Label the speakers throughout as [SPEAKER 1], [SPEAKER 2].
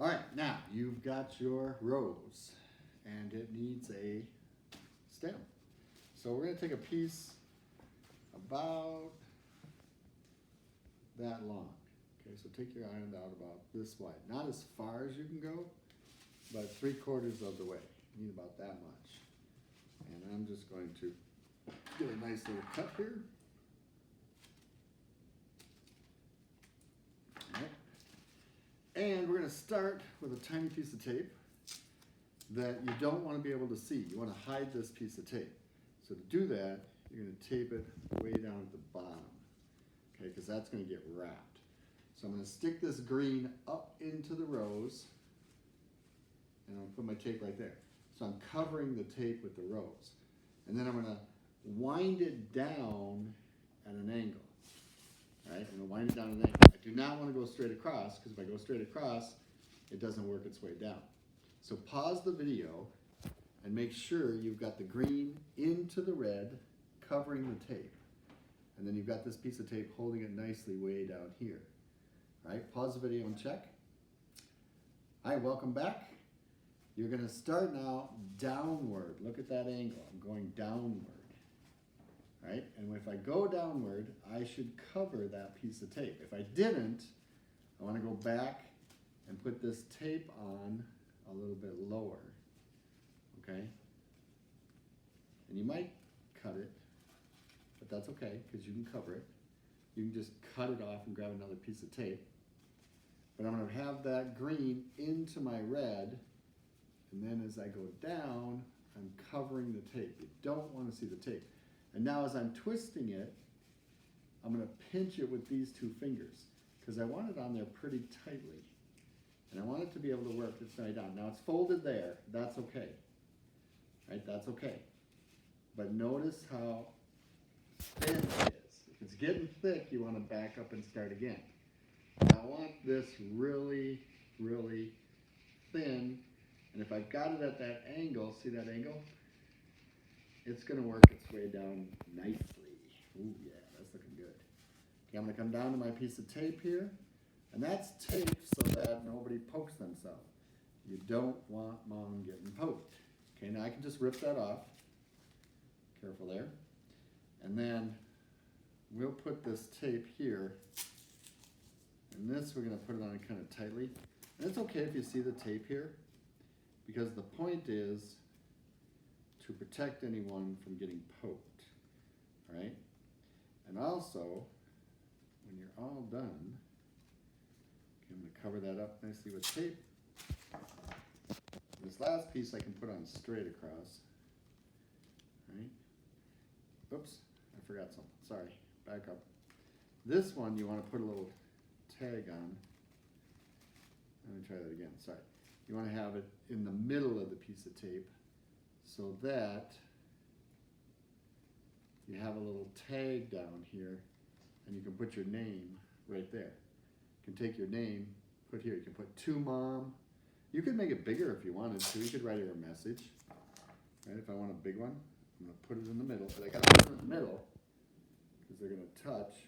[SPEAKER 1] All right, now you've got your rose and it needs a stem. So we're gonna take a piece about that long. Okay, so take your iron out about this wide. Not as far as you can go, but 3/4 of the way. You need about that much. And I'm just going to get a nice little cut here. All right. And we're going to start with a tiny piece of tape that you don't want to be able to see. You want to hide this piece of tape. So to do that, you're going to tape it way down at the bottom, okay, because that's going to get wrapped. So I'm going to stick this green up into the rose, and I'm going to put my tape right there. So I'm covering the tape with the rose. And then I'm going to wind it down at an angle. All right, I'm going to wind it down at an angle. I do not want to go straight across, because if I go straight across, it doesn't work its way down. So pause the video and make sure you've got the green into the red, covering the tape. And then you've got this piece of tape holding it nicely way down here. All right, pause the video and check. All right, welcome back. You're going to start now downward. Look at that angle. I'm going downward. All right, and if I go downward, I should cover that piece of tape. If I didn't, I want to go back and put this tape on a little bit lower. Okay? And you might cut it, but that's okay because you can cover it. You can just cut it off and grab another piece of tape. But I'm going to have that green into my red, and then as I go down, I'm covering the tape. You don't want to see the tape. And now as I'm twisting it, I'm going to pinch it with these two fingers because I want it on there pretty tightly. And I want it to be able to work its way down. Now it's folded there. That's okay. Right? That's okay. But notice how thin it is. If it's getting thick, you want to back up and start again. I want this really, really thin. And if I've got it at that angle, see that angle? It's going to work its way down nicely. Ooh, yeah, that's looking good. Okay, I'm going to come down to my piece of tape here. And that's taped so that nobody pokes themselves. You don't want mom getting poked. Okay, now I can just rip that off. Careful there. And then we'll put this tape here. And this we're going to put it on kind of tightly. And it's okay if you see the tape here, because the point is to protect anyone from getting poked. All right? And also, when you're all done, I'm going to cover that up nicely with tape. This last piece I can put on straight across. Right? Oops, I forgot something. Sorry, back up. This one you want to put a little tag on. Let me try that again, sorry. You want to have it in the middle of the piece of tape so that you have a little tag down here and you can put your name right there. You can take your name, put here, you can put to mom. You could make it bigger if you wanted to. You could write her a message. Right? If I want a big one, I'm going to put it in the middle. But I got to put it in the middle because they're going to touch.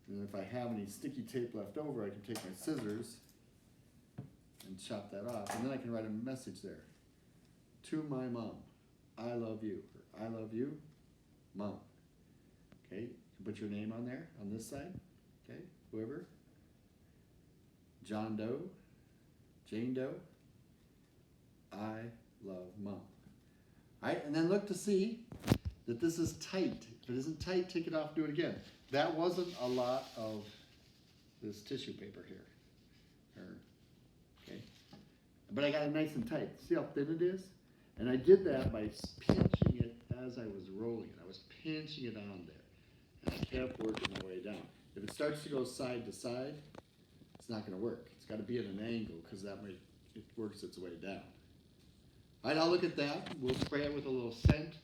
[SPEAKER 1] And if I have any sticky tape left over, I can take my scissors and chop that off. And then I can write a message there. To my mom, I love you. Or I love you, mom. Okay, you can put your name on there on this side. Okay, whoever. John Doe, Jane Doe, I love mom. All right, and then look to see that this is tight. If it isn't tight, take it off, do it again. That wasn't a lot of this tissue paper here. Okay, but I got it nice and tight. See how thin it is? And I did that by pinching it as I was rolling it. I was pinching it on there. And I kept working my way down. If it starts to go side to side, it's not going to work. It's got to be at an angle because that way it works its way down. All right, I'll look at that. We'll spray it with a little scent.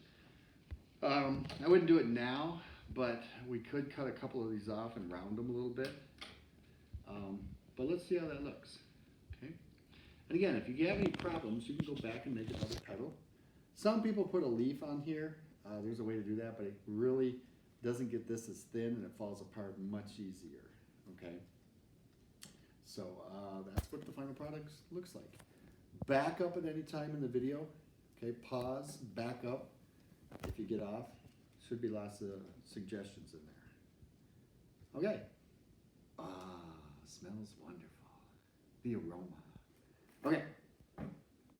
[SPEAKER 1] I wouldn't do it now, but we could cut a couple of these off and round them a little bit. But let's see how that looks. Okay. And again, if you have any problems, you can go back and make another petal. Some people put a leaf on here. There's a way to do that, but it really doesn't get this as thin and it falls apart much easier. Okay. So that's what the final product looks like. Back up at any time in the video. Okay, pause, back up if you get off. Should be lots of suggestions in there. Okay. Ah, smells wonderful. The aroma. Okay.